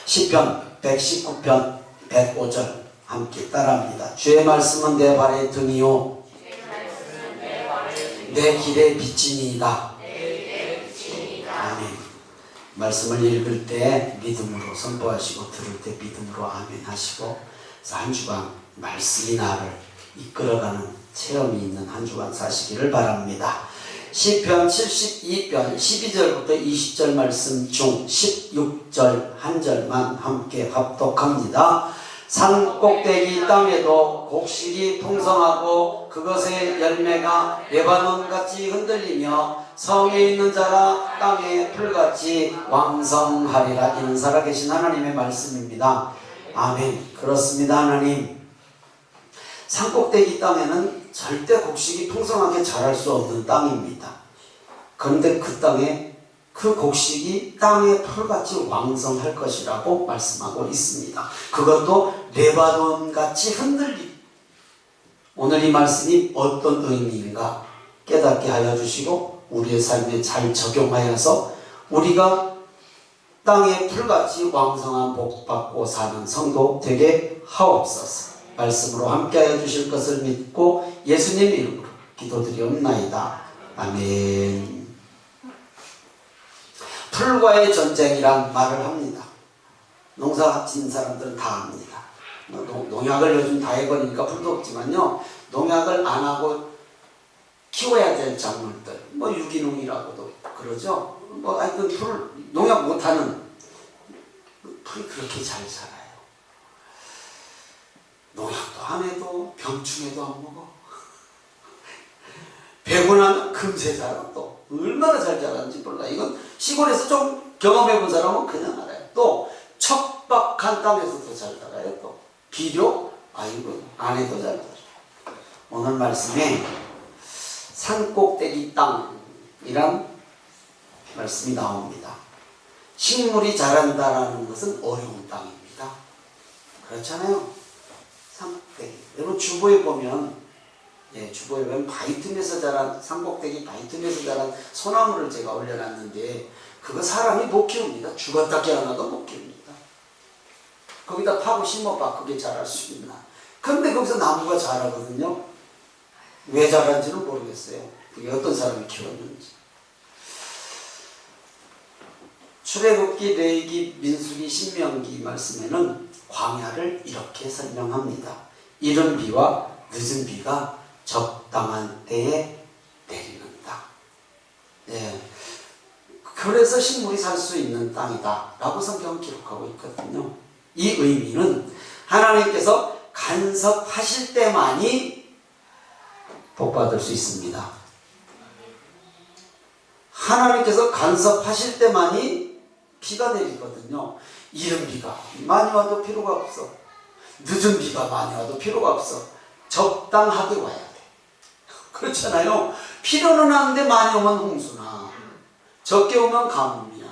시편 119편 105절 함께 따라합니다. 주의 말씀은 내 발의 등이요 내 길의 빛이니이다. 아멘. 말씀을 읽을 때 믿음으로 선포하시고 들을 때 믿음으로 아멘 하시고, 한 주간 말씀이 나를 이끌어가는 체험이 있는 한 주간 사시기를 바랍니다. 시편 72편 12절부터 20절 말씀 중 16절 한 절만 함께 합독합니다. 산 꼭대기 땅에도 곡식이 풍성하고 그것의 열매가 레바논같이 흔들리며 성에 있는 자라 땅의 풀같이 왕성하리라. 이는 살아계신 하나님의 말씀입니다. 아멘. 그렇습니다. 하나님, 산 꼭대기 땅에는 절대 곡식이 풍성하게 자랄 수 없는 땅입니다. 그런데 그 땅에 그 곡식이 땅의 풀같이 왕성할 것이라고 말씀하고 있습니다. 그것도 레바논같이 흔들리. 오늘 이 말씀이 어떤 의미인가 깨닫게 하여 주시고 우리의 삶에 잘 적용하여서 우리가 땅의 풀같이 왕성한 복 받고 사는 성도 되게 하옵소서. 말씀으로 함께하여 주실 것을 믿고 예수님 이름으로 기도드리옵나이다. 아멘. 풀과의 전쟁이란 말을 합니다. 농사 짓는 사람들은 다 합니다. 농약을 요즘 다 해버리니까 풀도 없지만요, 농약을 안 하고 키워야 될 작물들, 뭐 유기농이라고도 그러죠. 뭐 하여튼 농약 못하는 풀이 그렇게 잘 자라요. 농약도 안 해도 병충해도 안 먹어. 베고 나면 금세 자라. 또 얼마나 잘 자라는지 몰라. 이건 시골에서 좀 경험해본 사람은 그냥 알아요. 또 척박한 땅에서도 잘 자라요. 또 비료, 아이고 안 해도 잘 자라요. 오늘 말씀에 산꼭대기 땅이란 말씀이 나옵니다. 식물이 자란다라는 것은 어려운 땅입니다. 그렇잖아요. 산꼭대기. 여러분 주보에 보면, 주보에 보면 바위 틈에서 자란, 산꼭대기 바위 틈에서 자란 소나무를 제가 올려놨는데 그거 사람이 못 키웁니다. 죽었다 깨어나도 못 키웁니다. 거기다 파고 심어봐 그게 자랄 수 있나. 그런데 거기서 나무가 자라거든요. 왜 자란지는 모르겠어요. 그게 어떤 사람이 키웠는지. 출애굽기, 레위기, 민수기, 신명기 말씀에는 광야를 이렇게 설명합니다. 이른 비와 늦은 비가 적당한 때에 내리는다. 그래서 식물이 살 수 있는 땅이다 라고 성경은 기록하고 있거든요. 이 의미는 하나님께서 간섭하실 때만이 복받을 수 있습니다. 하나님께서 간섭하실 때만이 비가 내리거든요. 이른 비가 많이 와도 필요가 없어. 늦은 비가 많이 와도 필요가 없어. 적당하게 와야 돼. 그렇잖아요. 필요는 하는데 많이 오면 홍수나 적게 오면 가뭄이야.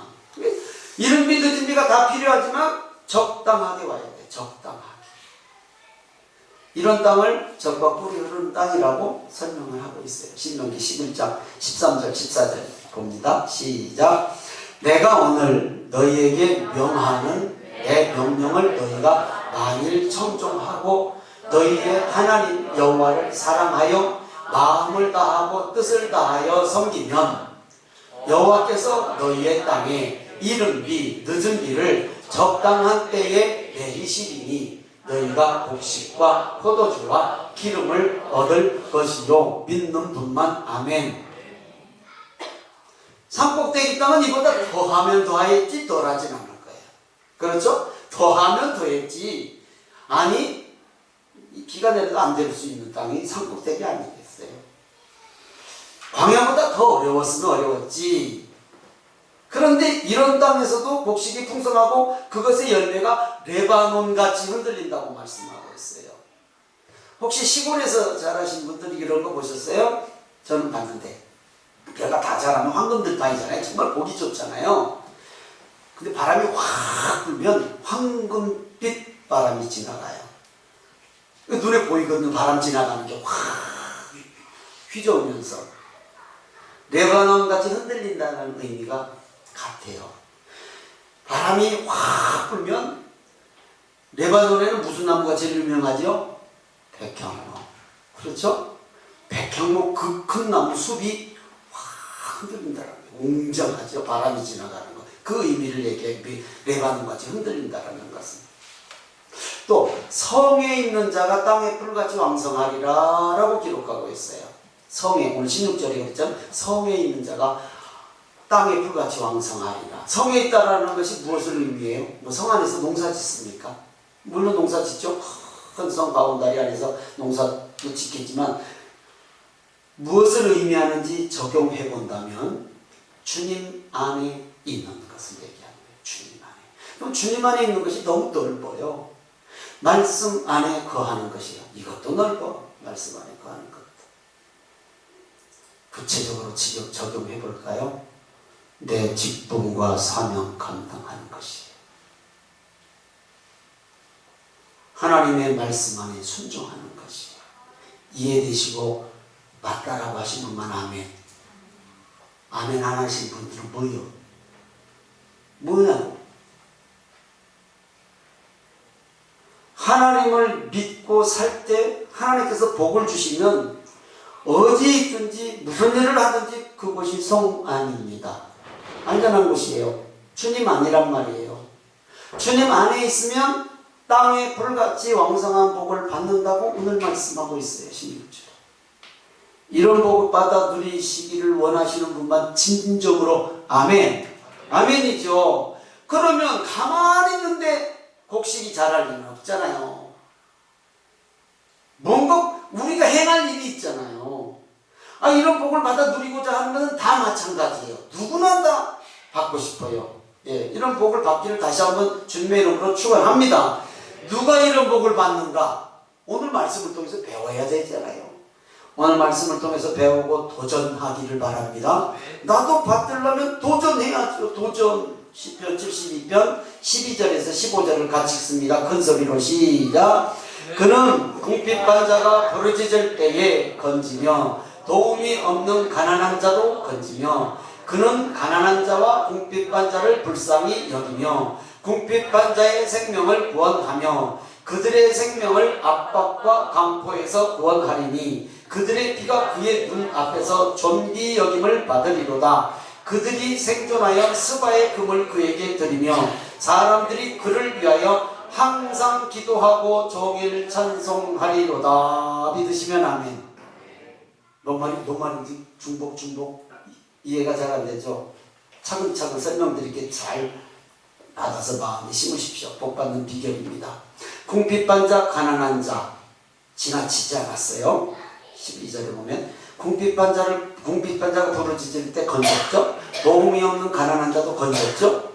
이른 비 늦은 비가 다 필요하지만 적당하게 와야 돼. 적당하게. 이런 땅을 젖과 꿀이 흐르는 땅이라고 설명을 하고 있어요. 신명기 11장 13절 14절 봅니다. 시작. 내가 오늘 너희에게 명하는 내 명령을 너희가 만일 청종하고 너희의 하나님 여호와를 사랑하여 마음을 다하고 뜻을 다하여 섬기면 여호와께서 너희의 땅에 이른 비 늦은 비를 적당한 때에 내리시리니 너희가 곡식과 포도주와 기름을 얻을 것이요. 믿는 분만. 아멘. 산꼭대기 땅은 이보다 더하면 더하였지 덜하진 않을 거예요. 그렇죠? 더하면 더했지. 아니 비가 내려도 안 될 수 있는 땅이 산꼭대기 아니겠어요? 광야보다 더 어려웠으면 어려웠지. 그런데 이런 땅에서도 곡식이 풍성하고 그것의 열매가 레바논같이 흔들린다고 말씀하고 있어요. 혹시 시골에서 자라신 분들이 이런 거 보셨어요? 저는 봤는데 벼가 다 자라면 황금들 땅이잖아요. 정말 보기 좋잖아요. 근데 바람이 확 불면 황금빛 바람이 지나가요. 눈에 보이거든요. 바람 지나가는 게 확 휘저으면서 레바논같이 흔들린다는 의미가 같아요. 바람이 확 불면 레바논에는 무슨 나무가 제일 유명하죠? 백향목. 그렇죠? 백향목 그 큰 나무 숲이 확 흔들린다는 거예요. 웅장하죠. 바람이 지나가는 거. 그 의미를 얘기해. 레바논같이 흔들린다는 것은. 또 성에 있는 자가 땅에 풀같이 왕성하리라 라고 기록하고 있어요. 성에, 오늘 16절에 그랬죠. 성에 있는 자가 땅에 풀같이 왕성하리라. 성에 있다라는 것이 무엇을 의미해요? 뭐 성 안에서 농사 짓습니까? 물론 농사 짓죠. 큰 성 바운다리 안에서 농사도 짓겠지만 무엇을 의미하는지 적용해 본다면 주님 안에 있는 것을 얘기하는 거예요. 주님 안에. 그럼 주님 안에 있는 것이 너무 넓어요. 말씀 안에 거하는 것이요. 이것도 넓어. 말씀 안에 거하는 것. 구체적으로 적용해 볼까요? 내 직분과 사명 감당하는 것이에요. 하나님의 말씀 안에 순종하는 것이에요. 이해되시고 맞다라고 하신 분만 아멘. 아멘 안 하신 분들은 뭐요? 뭐냐고? 하나님을 믿고 살 때 하나님께서 복을 주시면 어디에 있든지 무슨 일을 하든지 그곳이 성 안입니다. 안전한 곳이에요. 주님 안이란 말이에요. 주님 안에 있으면 땅에 불같이 왕성한 복을 받는다고 오늘 말씀하고 있어요. 16절. 이런 복을 받아 누리시기를 원하시는 분만 진정으로 아멘. 아멘이죠. 그러면 가만히 있는데 곡식이 자랄 리는 없잖아요. 뭔가 우리가 행할 일이 있잖아요. 이런 복을 받아 누리고자 하는 것은 다 마찬가지예요. 누구나 다 받고 싶어요. 예, 이런 복을 받기를 다시 한번 주님의 이름으로 축원합니다. 누가 이런 복을 받는가? 오늘 말씀을 통해서 배워야 되잖아요. 오늘 말씀을 통해서 배우고 도전하기를 바랍니다. 나도 받으려면 도전해야죠. 도전. 시편 72편 12절에서 15절을 같이 읽습니다. 큰 소리로 시작. 그는 궁핍한 자가 부르짖을 때에 건지며 도움이 없는 가난한 자도 건지며 그는 가난한 자와 궁핍한 자를 불쌍히 여기며 궁핍한 자의 생명을 구원하며 그들의 생명을 압박과 강포에서 구원하리니 그들의 피가 그의 눈 앞에서 존귀 여김을 받으리로다. 그들이 생존하여 스바의 금을 그에게 드리며 사람들이 그를 위하여 항상 기도하고 종일 찬송하리로다. 믿으시면 아멘. 뭔 말인지 중복 이해가 잘 안 되죠. 차근차근 설명드리게 잘 받아서 마음에 심으십시오. 복받는 비결입니다. 궁핍한 자, 가난한 자 지나치지 않았어요. 12절에 보면 궁핍한 자가 부르짖을 때 건졌죠. 도움이 없는 가난한 자도 건졌죠.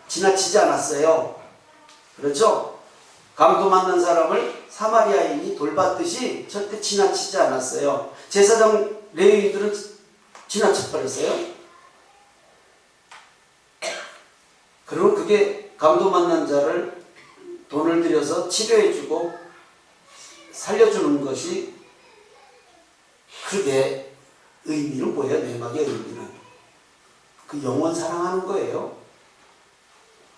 지나치지 않았어요. 그렇죠? 강도 맞는 사람을 사마리아인이 돌봤듯이 절대 지나치지 않았어요. 제사장 레위인들은 지나쳐버렸어요. 그리고 그게 강도 맞는 자를 돈을 들여서 치료해주고 살려주는 것이 그게 의미는 뭐예요? 내막의 의미는 그 영원 사랑하는 거예요.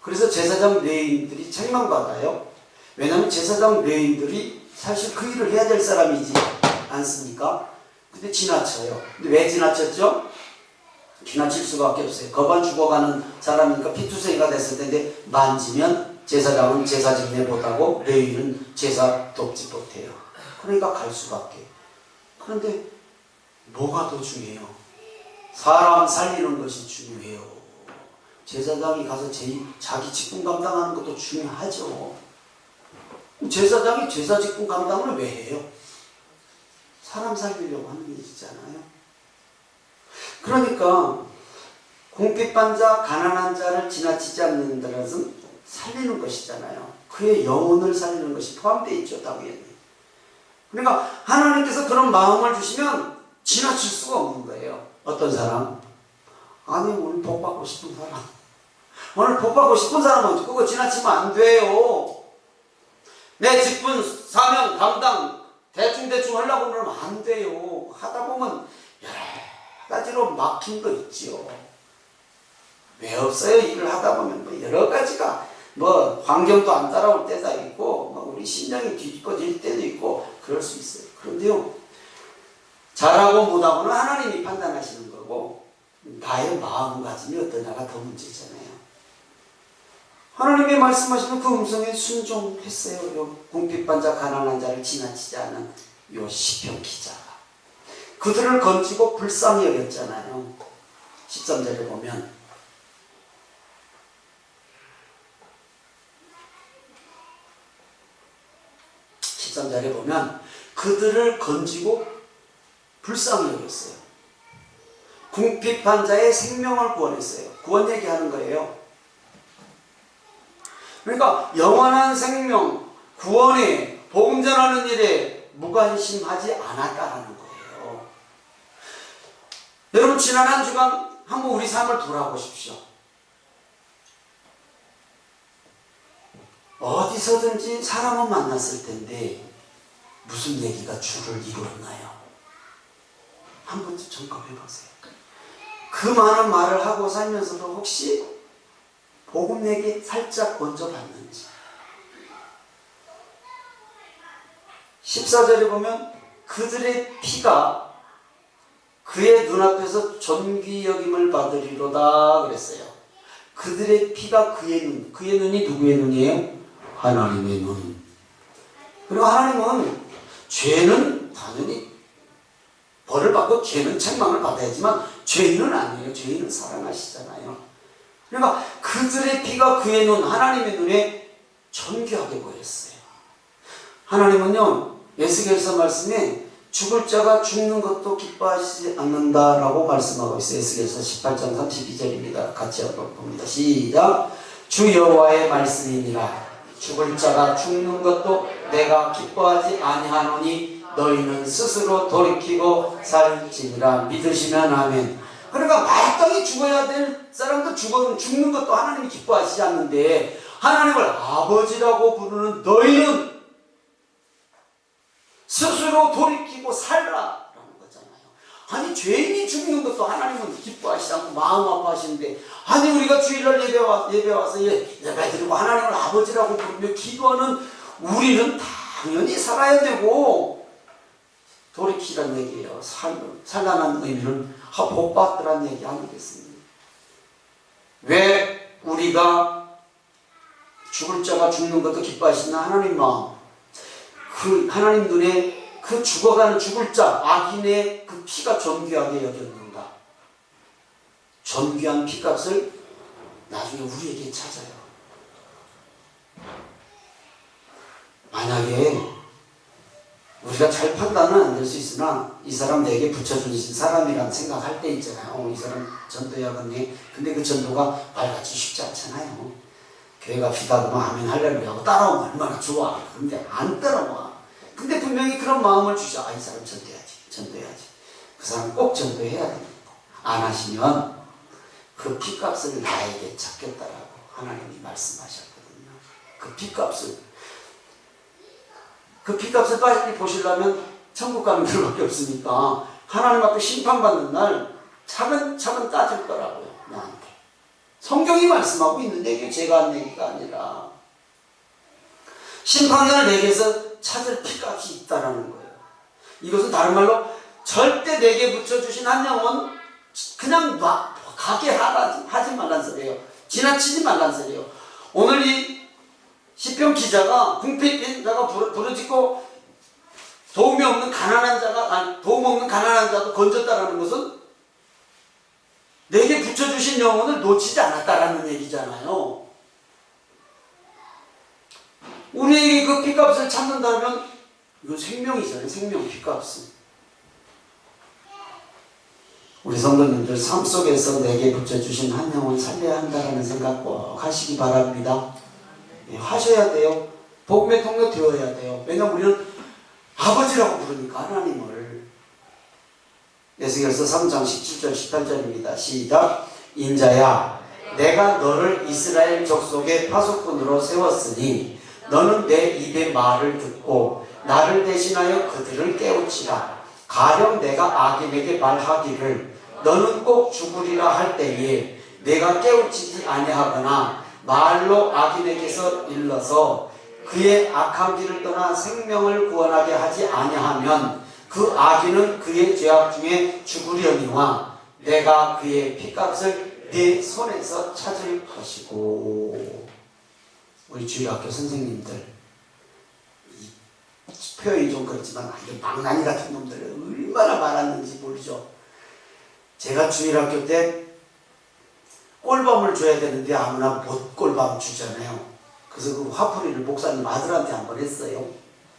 그래서 제사장 레위인들이 책망받아요. 왜냐하면 제사장 레위인들이 사실 그 일을 해야 될 사람이지 않습니까? 근데 지나쳐요. 근데 왜 지나쳤죠? 지나칠 수밖에 없어요. 거반 죽어가는 사람이니까 피투성이가 됐을 텐데 만지면 제사장은 제사 지내 못하고 레위인은 제사 돕지 못해요. 그러니까 갈 수밖에. 그런데 뭐가 더 중요해요? 사람 살리는 것이 중요해요. 제사장이 가서 자기 직분 감당하는 것도 중요하죠. 제사장이 제사 직분 감당을 왜 해요? 사람 살리려고 하는 일이잖아요. 그러니까 궁핍한 자, 가난한 자를 지나치지 않는다는 것은 살리는 것이잖아요. 그의 영혼을 살리는 것이 포함되어 있죠. 당연히. 그러니까 하나님께서 그런 마음을 주시면 지나칠 수가 없는 거예요. 어떤 사람? 아니 오늘 복 받고 싶은 사람. 오늘 복 받고 싶은 사람은 그거 지나치면 안 돼요. 내 직분, 사명, 감당 대충 하려고 그러면 안 돼요. 하다 보면 여러 가지로 막힌 거 있지요. 왜 없어요? 일을 하다 보면 뭐 여러 가지가 뭐 환경도 안 따라올 때가 있고 우리 심장이 뒤집어질 때도 있고 그럴 수 있어요. 그런데요, 잘하고 못하고는 하나님이 판단하시는 거고 나의 마음가짐이 어떠냐가 더 문제잖아요. 하나님이 말씀하시는 그 음성에 순종했어요. 요 궁핍반자 가난한 자를 지나치지 않은 요 시편 기자가 그들을 건지고 불쌍히 여겼잖아요. 13절에 보면 그들을 건지고 불쌍히 여겼어요. 궁핍한 자의 생명을 구원했어요. 구원 얘기하는 거예요. 그러니까 영원한 생명, 구원에, 복음 전하는 일에 무관심하지 않았다라는 거예요. 여러분, 지난 한 주간 한번 우리 삶을 돌아보십시오. 어디서든지 사람은 만났을 텐데 무슨 얘기가 주를 이루었나요? 한 번쯤 점검해 보세요. 그 많은 말을 하고 살면서도 혹시 복음 얘기 살짝 얹어봤는지. 14절에 보면 그들의 피가 그의 눈앞에서 존귀 여김을 받으리로다 그랬어요. 그들의 피가 그의 눈이 누구의 눈이에요? 하나님의 눈. 그리고 하나님은 죄는 당연히 벌을 받고 죄는 책망을 받아야지만 죄인은 아니에요. 죄인은 사랑하시잖아요. 그러니까 그들의 피가 그의 눈, 하나님의 눈에 존귀하게 보였어요. 하나님은요, 에스겔서 말씀에 죽을 자가 죽는 것도 기뻐하시지 않는다라고 말씀하고 있어요. 에스겔서 18장 32절입니다. 같이 한번 봅니다. 시작. 주 여호와의 말씀이니라. 죽을 자가 죽는 것도 내가 기뻐하지 아니하노니 너희는 스스로 돌이키고 살지니라. 믿으시면 아멘. 그러니까 마땅히 죽어야 될 사람도 죽는 것도 하나님이 기뻐하시지 않는데 하나님을 아버지라고 부르는 너희는 스스로 돌이키고 살라 라는 거잖아요. 아니, 죄인이 죽는 것도 하나님은 기뻐하시지 않고 마음 아파하시는데, 아니 우리가 주일날 예배 와서 예배 드리고 하나님을 아버지라고 부르며 기도하는 우리는 당연히 살아야 되고 돌이키란 얘기예요. 살라는 의미는 복 받으란 얘기 아니겠습니까? 왜 우리가 죽을 자가 죽는 것도 기뻐하시나? 하나님 마음, 그 하나님 눈에 그 죽어가는 죽을 자, 악인의 그 피가 존귀하게 여겼는가? 존귀한 피값을 나중에 우리에게 찾아요. 만약에 우리가 잘 판단은 안 될 수 있으나 이 사람 내게 붙여주신 사람이란 생각할 때 있잖아요. 이 사람 전도야겠네. 근데 그 전도가 말같이 쉽지 않잖아요. 교회 갑시다 그러면 아멘 할렐루야 하고 따라오면 얼마나 좋아. 근데 안 따라와. 근데 분명히 그런 마음을 주셔. 이 사람 전도해야지. 그 사람 꼭 전도해야 됩니다. 안 하시면 그 피값을 나에게 찾겠다라고 하나님이 말씀하셨거든요. 그 피값을 빨리 보시려면 천국 가는 길밖에 없으니까 하나님 앞에 심판받는 날 차근차근 따질 거라고요. 나한테. 성경이 말씀하고 있는 얘기, 제가 한 얘기가 아니라 심판날 내게서 찾을 피값이 있다라는 거예요. 이것은 다른 말로 절대 내게 붙여주신 한 영혼 그냥 가게 하지 말란 소리예요. 지나치지 말란 소리예요. 오늘 이 시편 기자가 궁핍인 자가 부르짖고 도움 없는 가난한 자도 건졌다라는 것은 내게 붙여주신 영혼을 놓치지 않았다라는 얘기잖아요. 우리에게 그 피값을 찾는다면 이건 생명이잖아요. 생명 피값은. 우리 성도님들 삶 속에서 내게 붙여주신 한 영혼 살려야 한다는 생각 꼭 하시기 바랍니다. 하셔야 돼요. 복음의 통로 되어야 돼요. 왜냐하면 우리는 아버지라고 부르니까 하나님을. 에스겔서 3장 17절 18절입니다. 시작. 인자야, 내가 너를 이스라엘 족속의 파수꾼으로 세웠으니 너는 내 입의 말을 듣고 나를 대신하여 그들을 깨우치라. 가령 내가 악인에게 말하기를 너는 꼭 죽으리라 할 때에 내가 깨우치지 아니하거나 말로 악인에게서 일러서 그의 악한 길을 떠나 생명을 구원하게 하지 아니하면 그 악인은 그의 죄악 중에 죽으려니와 내가 그의 핏값을 네 손에서 찾을 것이고. 우리 주일학교 선생님들 표현이 좀 그렇지만 이게 망나니 같은 놈들 얼마나 많았는지 모르죠. 제가 주일학교 때 꿀밤을 줘야 되는데 아무나 못 꿀밤 주잖아요. 그래서 그 화풀이를 목사님 아들한테 한번 했어요.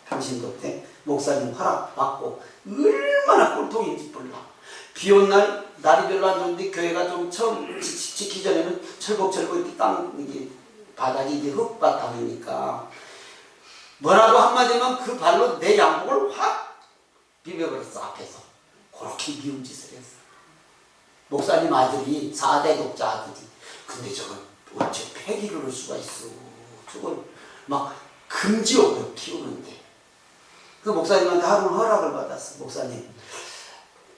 평신도 때 목사님 허락 받고 얼마나 꼴통인지 몰라. 비 온 날 날이 별로 안 좋은데 교회가 좀 처음 짓기 전에는 철곡철곡 이렇게 이게 바닥이 이제 흙바닥이니까 뭐라도 한마디면 그 발로 내 양복을 확 비벼버렸어. 앞에서 그렇게 미운 짓을 했어. 목사님 아들이 4대 독자 아들이. 근데 저건 어째 폐기를 할 수가 있어. 저걸 막 금지옥으로 키우는데. 그 목사님한테 하루는 허락을 받았어. 목사님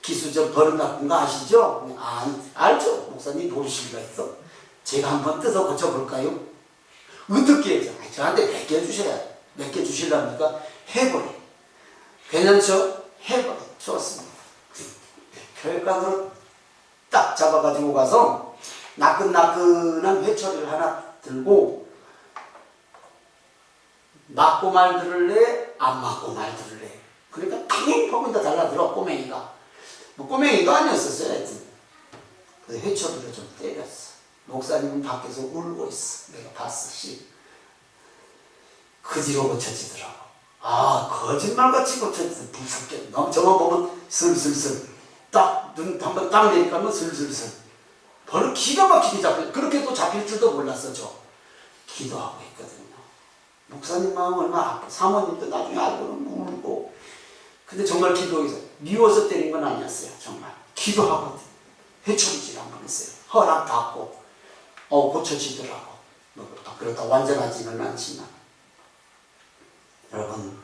기수 좀 버릇 나쁜 거 아시죠? 알죠. 목사님 보실 수가 있어. 제가 한번 뜯어 고쳐볼까요? 어떻게 해서 저한테 맡겨주셔야 돼. 맡겨주시려니까 해버려. 괜찮죠? 해버려. 좋습니다. 교회관으로 딱 잡아가지고 가서 나끈나끈한 회초리를 하나 들고 맞고 말 들을래? 안 맞고 말 들을래? 그러니까 당연히 보면 다 달라들어. 꼬맹이가 뭐 꼬맹이도 아니었었어요. 하여튼 그래서 회초리를 좀 때렸어. 목사님은 밖에서 울고 있어. 내가 봤어. 그 뒤로 고쳐지더라고. 거짓말같이 고쳐지더라고. 무섭게. 저만 보면 슬슬슬 딱 눈 한번 딱 내니까 슬슬슬 바로 기가 막히게 잡혀. 그렇게 또 잡힐 줄도 몰랐어. 저 기도하고 있거든요. 목사님 마음 얼마나 아파. 사모님도 나중에 알고는 울고. 근데 정말 기도해서 미워서 때린 건 아니었어요. 정말 기도하고 회초리질 한번 했어요. 허락 받고 고쳐지더라고. 그렇다 완전하지는 않지만 여러분,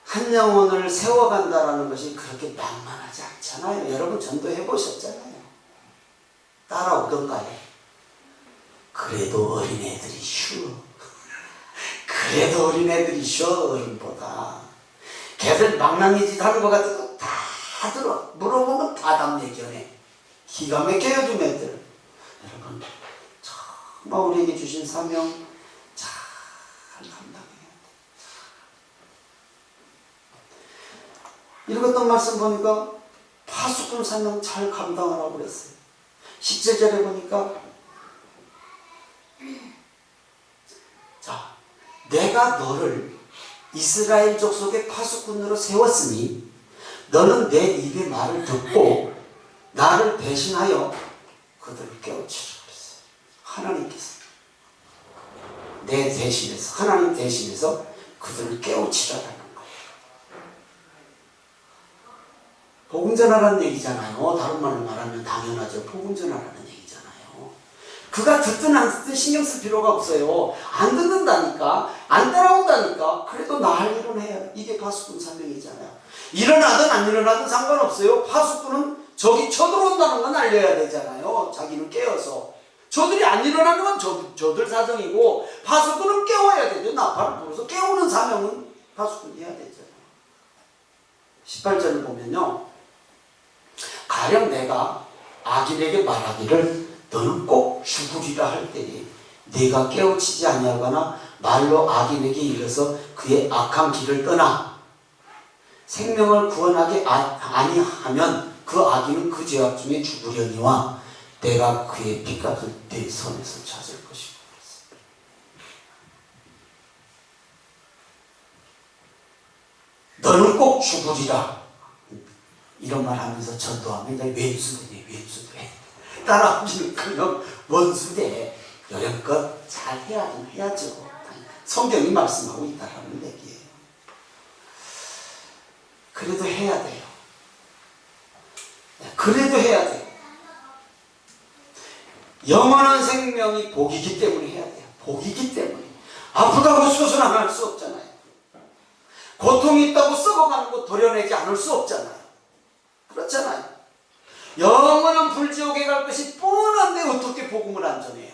한 영혼을 세워간다라는 것이 그렇게 만만하지 않잖아요. 여러분 전도해 보셨잖아요. 따라오던가요? 그래도 어린애들이 쉬워. 그래도 어린애들이 쉬워. 어른보다. 걔들 망나니 짓 하는 것 같아도 다 들어. 물어보면 다 답 얘기하네. 기가 막혀요 좀 애들. 여러분 정말 우리에게 주신 사명 잘 감당해야 돼. 읽었던 말씀 보니까 파수꾼 사명 잘 감당하라고 그랬어요. 17절에 보니까 자, 내가 너를 이스라엘 족속의 파수꾼으로 세웠으니 너는 내 입의 말을 듣고 나를 대신하여 그들을 깨우치라 그랬어요. 하나님께서 내 대신해서, 하나님 대신해서 그들을 깨우치라라는 거예요. 복음 전하라는 얘기잖아요. 다른 말로 말하면 당연하죠. 복음 전하라는 얘기잖아요. 그가 듣든 안 듣든 신경 쓸 필요가 없어요. 안 듣는다니까, 안 따라온다니까. 그래도 나 할 일은 해요. 이게 파수꾼 사명이잖아요. 일어나든 안 일어나든 상관없어요. 파수꾼은 저기 쳐들어온다는 건 알려야 되잖아요. 자기는 깨어서. 저들이 안 일어나는 건 저들 사정이고, 파수꾼은 깨워야 되죠. 나팔을 불어서 깨우는 사명은 파수꾼이 해야 되잖아요. 18절을 보면요, 가령 내가 악인에게 말하기를 너는 꼭 죽으리라 할 때에 네가 깨우치지 아니하거나 말로 악인에게 이르러서 그의 악한 길을 떠나 생명을 구원하게 아니하면 그 악인은 그 죄악 중에 죽으려니와 내가 그의 핏값을 내 손에서 찾을 것이고. 너는 꼭 죽으리라. 이런 말 하면서 전도하면 왼수되네. 왼수돼. 따라오기는 그냥 원수돼. 여령껏 잘 해야죠. 성경이 말씀하고 있다라는 얘기예요. 그래도 해야 돼요. 그래도 해야 돼요. 영원한 생명이 복이기 때문에 해야 돼요. 복이기 때문에. 아프다고 수술안 할 수 없잖아요. 고통이 있다고 썩어가는 거 도려내지 않을 수 없잖아요. 그렇잖아요. 영원한 불지옥에 갈 것이 뻔한데 어떻게 복음을 안 전해요?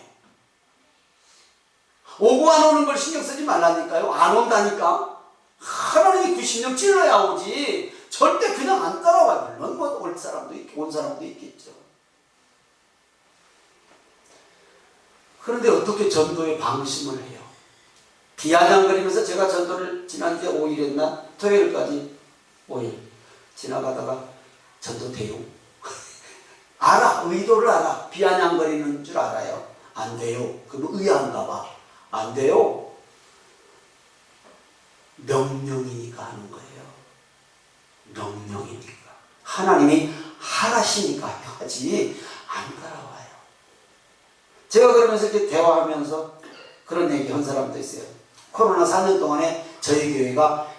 오고 안 오는 걸 신경 쓰지 말라니까요. 안 온다니까. 하나님이 90년 찔러야 오지. 절대 그냥 안 따라와요. 물론 뭐 올 사람도 있고 온 사람도 있겠죠. 그런데 어떻게 전도의 방심을 해요? 비아냥거리면서 제가 전도를 지난주에 5일 했나? 토요일까지 5일 지나가다가 전도 돼요? 알아. 의도를 알아. 비아냥거리는 줄 알아요. 안 돼요. 그럼 의아한가 봐. 안 돼요. 명령이니까 하는 거예요. 명령이니까. 하나님이 하라시니까 하지 안 따라와요. 제가 그러면서 이렇게 대화하면서 그런 얘기 한 사람도 있어요. 코로나 4년 동안에 저희 교회가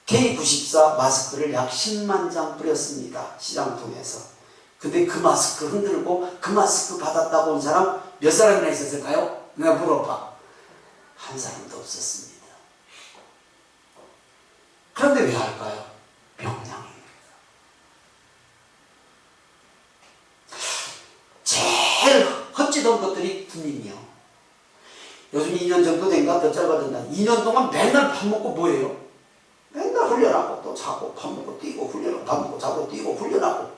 K94 마스크를 약 10만 장 뿌렸습니다. 시장 통해서. 근데 그 마스크 흔들고 그 마스크 받았다고 온 사람 몇 사람이나 있었을까요? 내가 물어봐. 한 사람도 없었습니다. 그런데 왜 할까요? 명령입니다. 제일 헛짓한 것들이 군인이요. 요즘 2년 정도 된가 더 짧아졌나. 2년 동안 맨날 밥 먹고 뭐예요? 맨날 훈련하고 또 자고 밥 먹고 뛰고 훈련하고 밥 먹고 자고 뛰고 훈련하고.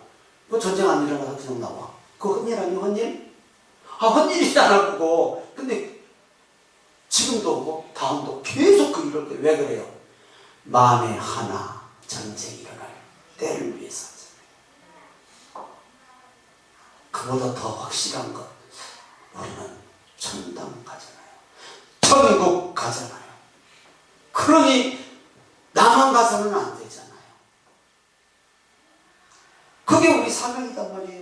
그 전쟁 안 일어나서 그냥 나와. 그 헛일 아니에요? 헛일? 아, 헛일이잖아 그거. 근데 지금도 오고 다음도 오고 계속 그 일을 왜 그래요? 만에 하나 전쟁이 일어날 때를 위해서 하잖아요. 그보다 더 확실한 것, 우리는 천당 가잖아요. 천국 가잖아요. 그러니 나만 가서는 안 되잖아요. 그게 우리 사명이단 말이에요.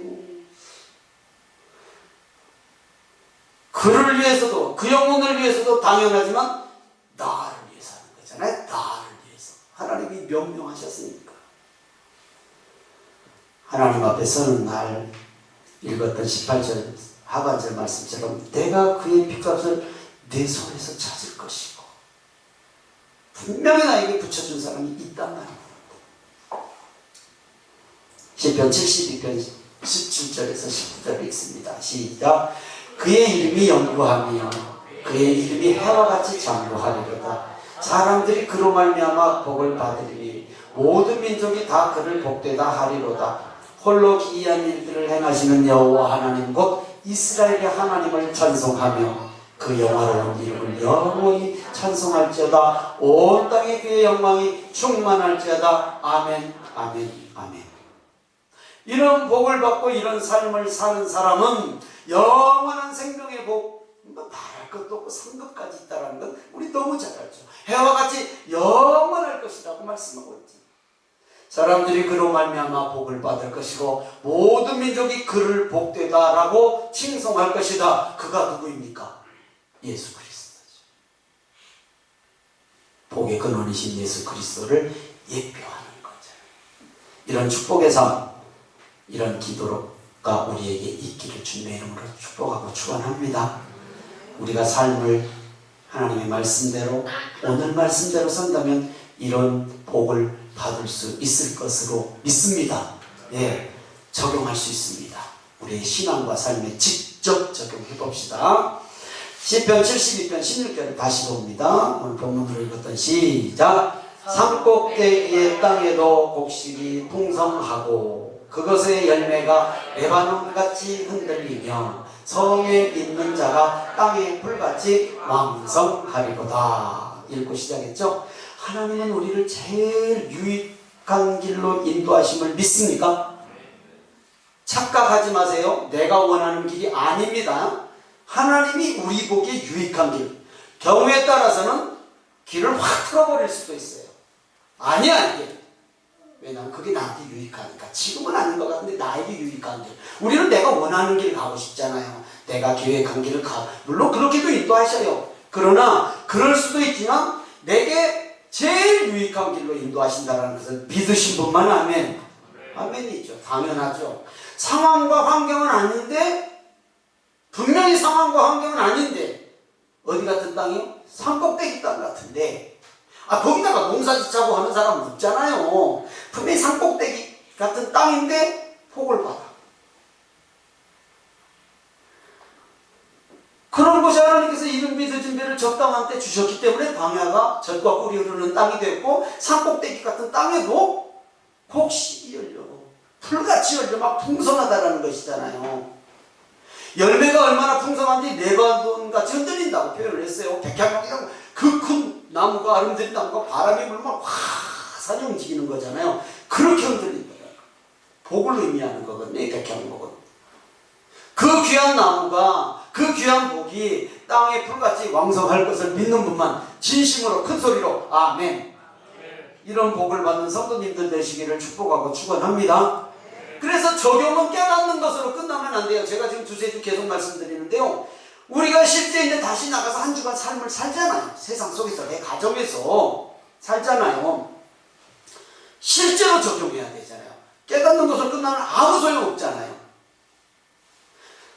그를 위해서도, 그 영혼을 위해서도 당연하지만 나를 위해서 하는 거잖아요. 나를 위해서. 하나님이 명령하셨으니까. 하나님 앞에 서는 날 읽었던 18절 하반절 말씀처럼 내가 그의 핏값을 내 손에서 찾을 것이고 분명히 나에게 붙여준 사람이 있단 말입니다. 시편 72편 17절에서 19절에 있습니다. 시작. 그의 이름이 영구하며 그의 이름이 해와 같이 장구하리로다. 사람들이 그로 말미암아 복을 받으리니 모든 민족이 다 그를 복되다 하리로다. 홀로 기이한 일들을 행하시는 여호와 하나님 곧 이스라엘의 하나님을 찬송하며 그 영화로운 이름을 영원히 찬송할지어다. 온 땅에 그의 영광이 충만할지어다. 아멘, 아멘, 아멘. 이런 복을 받고 이런 삶을 사는 사람은 영원한 생명의 복, 말할 것도 없고 상급까지 있다는 건 우리 너무 잘 알죠. 해와 같이 영원할 것이라고 말씀하고 있죠. 사람들이 그로 말미암아 복을 받을 것이고 모든 민족이 그를 복되다라고 칭송할 것이다. 그가 누구입니까? 예수 그리스도죠. 복의 근원이신 예수 그리스도를 예표하는 거죠. 이런 축복의 삶, 이런 기도가 우리에게 있기를 주님의 이름으로 축복하고 축원합니다. 우리가 삶을 하나님의 말씀대로 오늘 말씀대로 산다면 이런 복을 받을 수 있을 것으로 믿습니다. 예, 적용할 수 있습니다. 우리의 신앙과 삶에 직접 적용해 봅시다. 시편 72편 16절을 다시 봅니다. 오늘 본문으로 읽었던 시작. 산꼭대기의 땅에도 곡식이 풍성하고 그것의 열매가 레바논같이 흔들리며 성에 있는 자가 땅의 풀같이 왕성하리로다. 읽고 시작했죠. 하나님은 우리를 제일 유익한 길로 인도하심을 믿습니까? 착각하지 마세요. 내가 원하는 길이 아닙니다. 하나님이 우리 보기에 유익한 길. 경우에 따라서는 길을 확 틀어버릴 수도 있어요. 아니야 이게. 왜냐하면 그게 나한테 유익하니까. 지금은 아닌 것 같은데 나에게 유익한 길. 우리는 내가 원하는 길 가고 싶잖아요. 내가 계획한 길을 물론 그렇게도 인도하셔요. 그러나 그럴 수도 있지만 내게 제일 유익한 길로 인도하신다는 것을 믿으신 분만 아멘. 아멘이죠. 당연하죠. 상황과 환경은 아닌데 분명히 상황과 환경은 아닌데 어디 같은 땅이요? 산꼭대기 땅 같은데 거기다가 농사짓자고 하는 사람은 없잖아요. 분명히 산꼭대기 같은 땅인데 복을 받아. 그런 그것이 하나님께서 이른 비 늦은 비를 적당한 때 주셨기 때문에 광야가 젖과 꿀이 흐르는 땅이 됐고 산꼭대기 같은 땅에도 곡식이 열려 풀같이 열려 막 풍성하다라는 것이잖아요. 열매가 얼마나 풍성한지 레바논같이 흔들린다고 표현을 했어요. 백향목이랑 그 큰 나무가 아름드린 나무가 바람이 불면 화산이 움직이는 거잖아요. 그렇게 흔들린다. 복을 의미하는 거거든요. 이 백향목은. 그 귀한 나무가 그 귀한 복이 땅의 풀같이 왕성할 것을 믿는 분만 진심으로 큰 소리로 아멘. 이런 복을 받는 성도님들 되시기를 축복하고 축원합니다. 그래서 적용은 깨닫는 것으로 끝나면 안 돼요. 제가 지금 두세 주 계속 말씀드리는데요. 우리가 실제 이제 다시 나가서 한 주간 삶을 살잖아요. 세상 속에서 내 가정에서 살잖아요. 실제로 적용해야 되잖아요. 깨닫는 것으로 끝나면 아무 소용 없잖아요.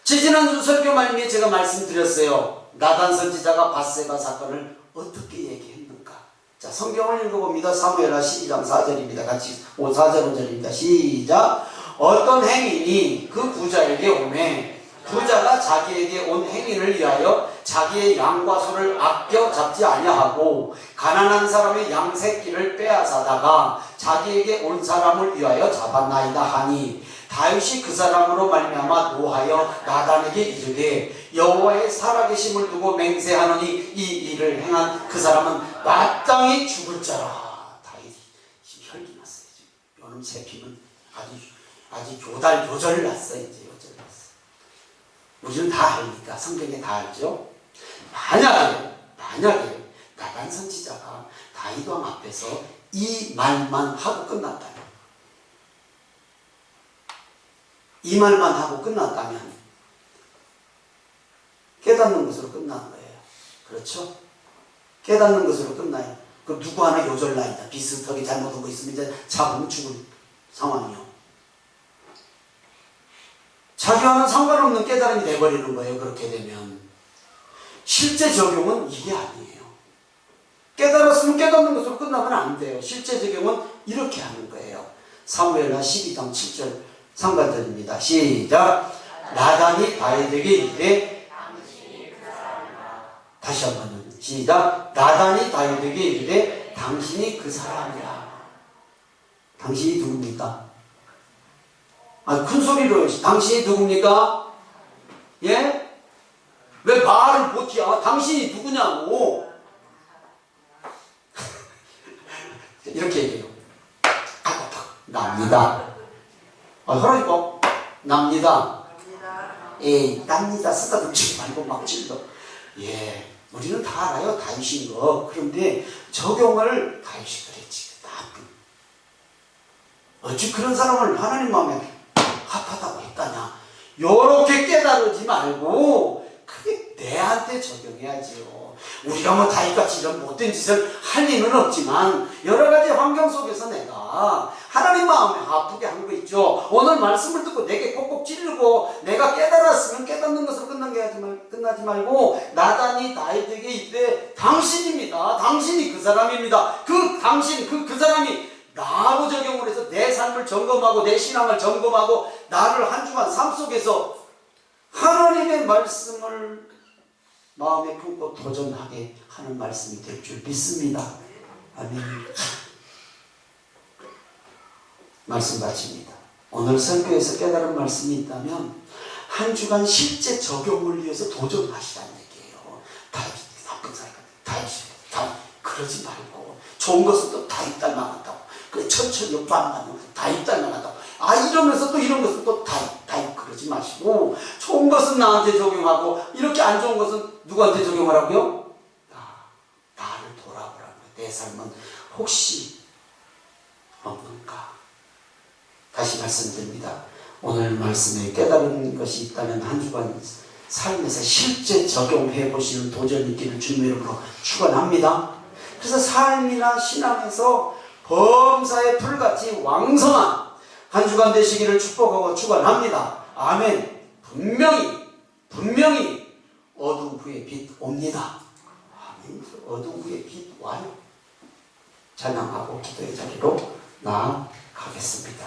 지지난주 설교 말미에 제가 말씀드렸어요. 나단 선지자가 밧세바 사건을 어떻게 얘기했는가. 자, 성경을 읽어봅니다. 사무엘하 12장 4절입니다. 같이 4절 5절입니다. 시작. 어떤 행인이 그 부자에게 오매 부자가 자기에게 온 행인을 위하여 자기의 양과 소를 아껴 잡지 아니하고 가난한 사람의 양 새끼를 빼앗아다가 자기에게 온 사람을 위하여 잡았나이다 하니 다윗이 그 사람으로 말미암아 노하여 나단에게 이르되 여호와의 살아계심을 두고 맹세하노니 이 일을 행한 그 사람은 마땅히 죽을 자라. 다윗이 혈기 났어요. 요놈 새끼는 아주 요절 났어요. 이제 요절 났어요. 우리는 다 압니까? 성경에 다 알죠? 만약에 나단 선지자가 다윗 왕 앞에서 이 말만 하고 끝났다면, 이 말만 하고 끝났다면 깨닫는 것으로 끝나는 거예요. 그렇죠? 깨닫는 것으로 끝나요. 그 누구 하나 요절나이다. 비슷하게 잘못한 거 있으면 이제 잡으면 죽은 상황이요. 자기와는 상관없는 깨달음이 돼버리는 거예요. 그렇게 되면 실제 적용은 이게 아니에요. 깨달았으면 깨닫는 것으로 끝나면 안 돼요. 실제 적용은 이렇게 하는 거예요. 사무엘하 12장 7절 상관절입니다. 시작. 나단이 다윗에게 이르되 다시 한번 시작. 나단이 다윗에게 이르되 당신이 그 사람이라. 당신이 누굽니까? 큰 소리로 당신이 누굽니까? 예? 왜 말을 못해? 당신이 누구냐고. 이렇게 얘기해요. 납니다. 그러니까 납니다. 에이, 납니다. 쓰다 붙이지 말고 막 찔러. 예, 우리는 다 알아요. 다윗인 거. 그런데 적용을 다윗이 그랬지. 나쁜. 어찌 그런 사람을 하나님 마음에 합하다고 했다냐. 요렇게 깨달지 말고 그게 내한테 적용해야지요. 우리가 뭐 다윗같이 이런 못된 짓을 할 리는 없지만 여러 가지 환경 속에서 내가 하나님 마음에 아프게 한 거 있죠. 오늘 말씀을 듣고 내게 꼭꼭 찌르고 내가 깨달았으면 깨닫는 것으로 끝나지 말고 나단이 다윗에게 이때 당신입니다. 당신이 그 사람입니다. 그 당신 그 사람이 나로 적용을 해서 내 삶을 점검하고 내 신앙을 점검하고 나를 한 주간 삶 속에서 하나님의 말씀을 마음에 품고 도전하게 하는 말씀이 될 줄 믿습니다. 아멘. 말씀 마칩니다. 오늘 설교에서 깨달은 말씀이 있다면 한 주간 실제 적용을 위해서 도전하시라는 얘기예요. 다윗 나쁜 사람 다윗 그러지 말고 좋은 것은 또 다윗 닮아간다고. 그래 천천히 반반하면 다윗 닮아간다고. 이러면서 또 이런 것은 또 다윗 그러지 마시고 좋은 것은 나한테 적용하고 이렇게 안 좋은 것은 누구한테 적용하라고요? 나를 돌아보라고요. 내 삶은 혹시 없는가? 다시 말씀드립니다. 오늘 말씀에 깨달은 것이 있다면 한 주간 삶에서 실제 적용해 보시는 도전이 있기를 주님의 이름으로 축원합니다. 그래서 삶이나 신앙에서 범사의 풀같이 왕성한 한 주간 되시기를 축복하고 축원합니다. 아멘. 분명히 어둠 후에 빛 옵니다. 아멘. 어둠 후에 빛 와요. 찬양하고 기도의 자리로 나아가겠습니다.